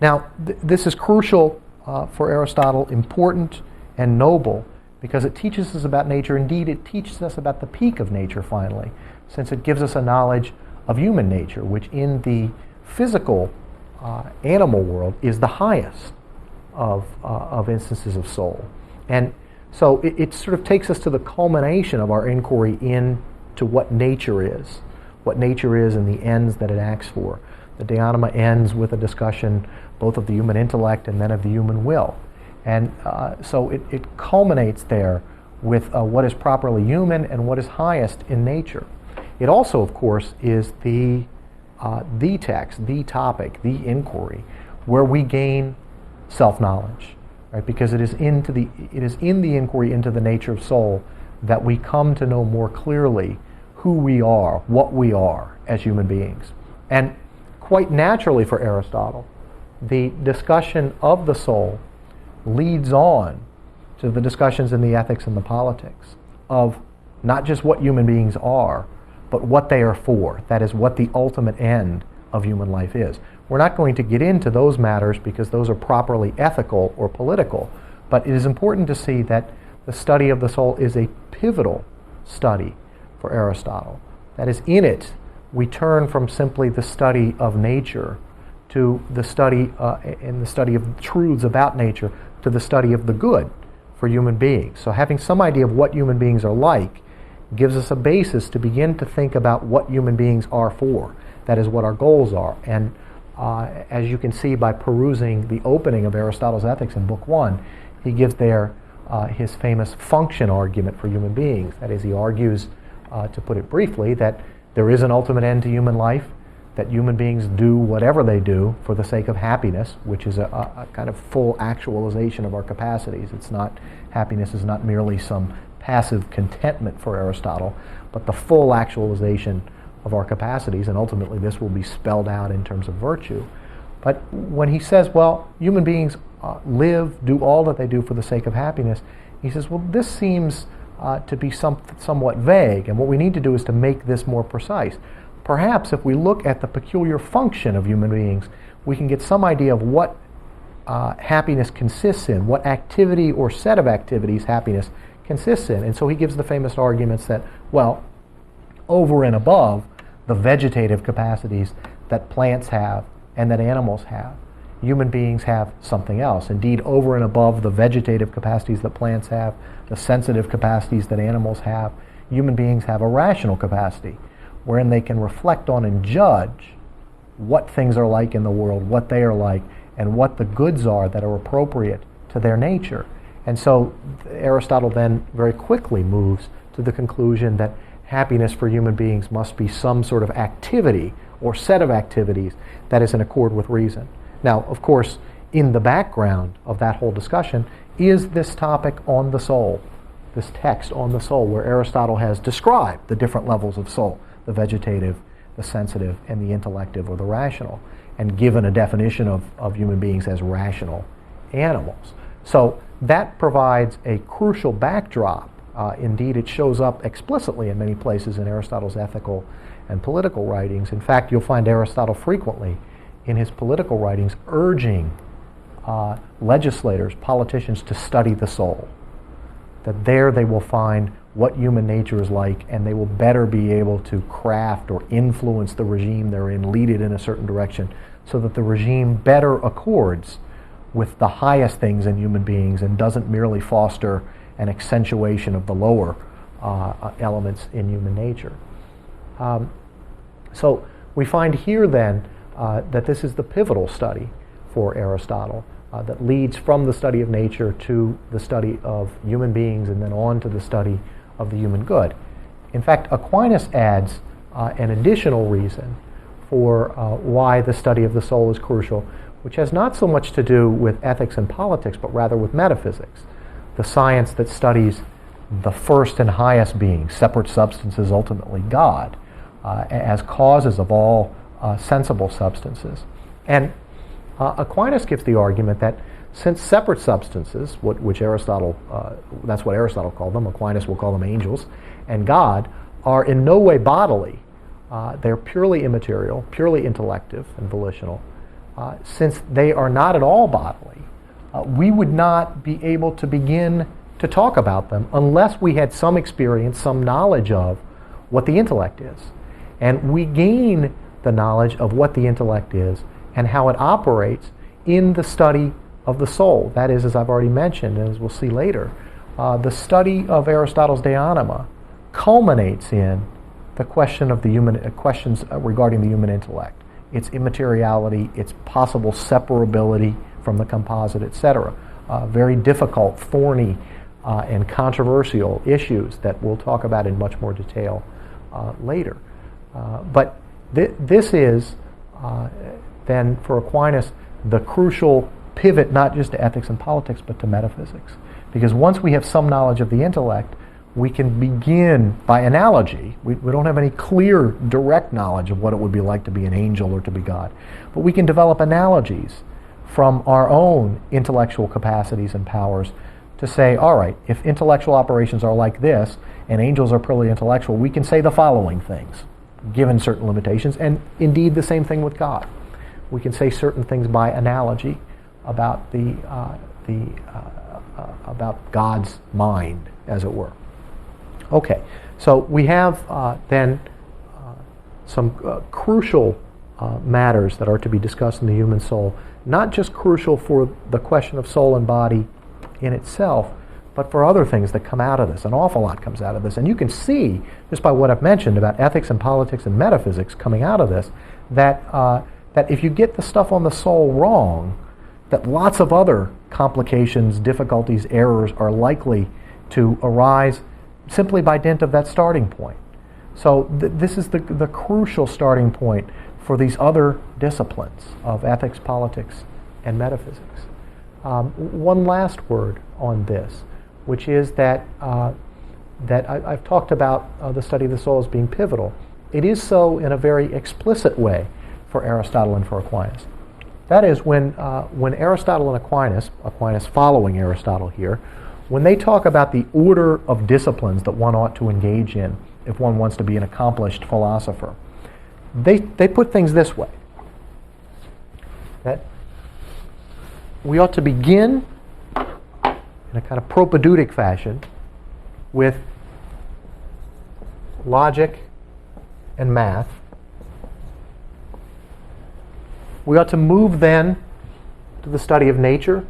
Now, this is crucial for Aristotle, important and noble, because it teaches us about nature. Indeed, it teaches us about the peak of nature, finally, since it gives us a knowledge of human nature, which in the physical animal world is the highest of instances of soul. And so it sort of takes us to the culmination of our inquiry into what nature is and the ends that it acts for. The De Anima ends with a discussion both of the human intellect and then of the human will. And so it culminates there with what is properly human and what is highest in nature. It also, of course, is the text, the topic, the inquiry, where we gain self-knowledge, right? Because it is in the inquiry into the nature of soul that we come to know more clearly who we are, what we are as human beings. And quite naturally for Aristotle, the discussion of the soul leads on to the discussions in the ethics and the politics of not just what human beings are, but what they are for. That is, what the ultimate end of human life is. We're not going to get into those matters because those are properly ethical or political, but it is important to see that the study of the soul is a pivotal study for Aristotle. That is, in it, we turn from simply the study of nature to the study in the study of truths about nature to the study of the good for human beings. So having some idea of what human beings are like gives us a basis to begin to think about what human beings are for. That is, what our goals are. And as you can see by perusing the opening of Aristotle's Ethics in Book 1, he gives there his famous function argument for human beings. That is, he argues, to put it briefly, that there is an ultimate end to human life, that human beings do whatever they do for the sake of happiness, which is a kind of full actualization of our capacities. Happiness is not merely some passive contentment for Aristotle, but the full actualization of our capacities, and ultimately this will be spelled out in terms of virtue. But when he says, well, human beings do all that they do for the sake of happiness, he says, well, this seems to be somewhat vague, and what we need to do is to make this more precise. Perhaps if we look at the peculiar function of human beings, we can get some idea of what happiness consists in, what activity or set of activities happiness consists in. And so he gives the famous arguments that, well, over and above the vegetative capacities that plants have and that animals have, human beings have something else. Indeed, over and above the vegetative capacities that plants have, the sensitive capacities that animals have, human beings have a rational capacity wherein they can reflect on and judge what things are like in the world, what they are like, and what the goods are that are appropriate to their nature. And so Aristotle then very quickly moves to the conclusion that happiness for human beings must be some sort of activity or set of activities that is in accord with reason. Now, of course, in the background of that whole discussion is this topic on the soul, this text on the soul, where Aristotle has described the different levels of soul, the vegetative, the sensitive, and the intellective or the rational, and given a definition of human beings as rational animals. So that provides a crucial backdrop. Indeed, it shows up explicitly in many places in Aristotle's ethical and political writings. In fact, you'll find Aristotle frequently in his political writings urging legislators, politicians, to study the soul. That there they will find what human nature is like, and they will better be able to craft or influence the regime they're in, lead it in a certain direction, so that the regime better accords with the highest things in human beings and doesn't merely foster an accentuation of the lower elements in human nature. So we find here then that this is the pivotal study for Aristotle that leads from the study of nature to the study of human beings and then on to the study of the human good. In fact, Aquinas adds an additional reason for why the study of the soul is crucial, which has not so much to do with ethics and politics, but rather with metaphysics, the science that studies the first and highest being, separate substances, ultimately God, as causes of all sensible substances. And Aquinas gives the argument that since separate substances, which Aristotle, that's what Aristotle called them, Aquinas will call them angels, and God, are in no way bodily, they're purely immaterial, purely intellective and volitional. Since they are not at all bodily, we would not be able to begin to talk about them unless we had some experience, some knowledge of what the intellect is. And we gain the knowledge of what the intellect is and how it operates in the study of the soul. That is, as I've already mentioned, and as we'll see later, the study of Aristotle's De Anima culminates in the question of the human questions regarding the human intellect, its immateriality, its possible separability from the composite, etc. Very difficult, thorny, and controversial issues that we'll talk about in much more detail later. But this is then, for Aquinas, the crucial pivot not just to ethics and politics, but to metaphysics. Because once we have some knowledge of the intellect, we can begin, by analogy, we don't have any clear, direct knowledge of what it would be like to be an angel or to be God, but we can develop analogies from our own intellectual capacities and powers to say, all right, if intellectual operations are like this, and angels are purely intellectual, we can say the following things, given certain limitations, and indeed the same thing with God. We can say certain things by analogy about about God's mind, as it were. Okay, so we have then some crucial matters that are to be discussed in the human soul, not just crucial for the question of soul and body in itself, but for other things that come out of this. An awful lot comes out of this. And you can see, just by what I've mentioned about ethics and politics and metaphysics coming out of this, that if you get the stuff on the soul wrong, that lots of other complications, difficulties, errors are likely to arise simply by dint of that starting point. So this is the crucial starting point for these other disciplines of ethics, politics, and metaphysics. One last word on this, which is that I've talked about the study of the soul as being pivotal. It is so in a very explicit way for Aristotle and for Aquinas. That is, when Aristotle and Aquinas following Aristotle here, when they talk about the order of disciplines that one ought to engage in if one wants to be an accomplished philosopher, they put things this way: that we ought to begin in a kind of propedeutic fashion with logic and math. We ought to move then to the study of nature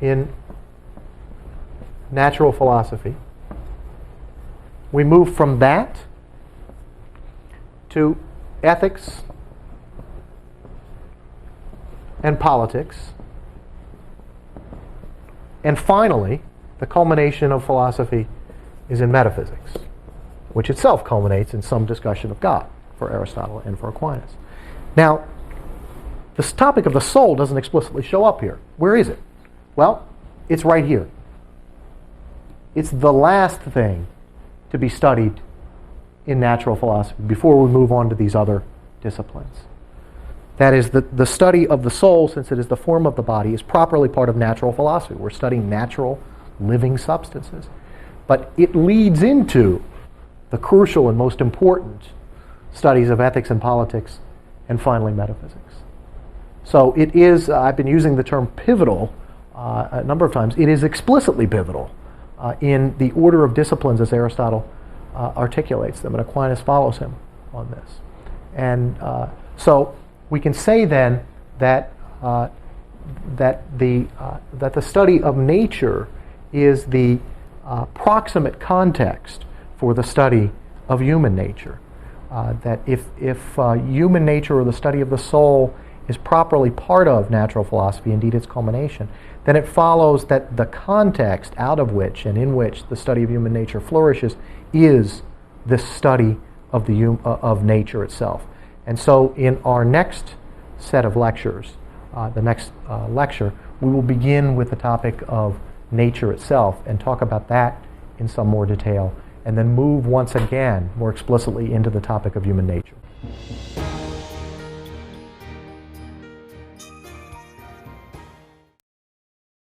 in natural philosophy. We move from that to ethics and politics. And finally, the culmination of philosophy is in metaphysics, which itself culminates in some discussion of God for Aristotle and for Aquinas. Now, this topic of the soul doesn't explicitly show up here. Where is it? Well, it's right here. It's the last thing to be studied in natural philosophy before we move on to these other disciplines. That is, the study of the soul, since it is the form of the body, is properly part of natural philosophy. We're studying natural, living substances. But it leads into the crucial and most important studies of ethics and politics, and finally metaphysics. So it is, I've been using the term pivotal a number of times. It is explicitly pivotal in the order of disciplines as Aristotle articulates them, and Aquinas follows him on this. And so we can say then that the study of nature is the proximate context for the study of human nature. That if human nature or the study of the soul is properly part of natural philosophy, indeed its culmination, then it follows that the context out of which and in which the study of human nature flourishes is this study of nature itself. And so in our next set of lectures, the next lecture, we will begin with the topic of nature itself and talk about that in some more detail, and then move once again more explicitly into the topic of human nature.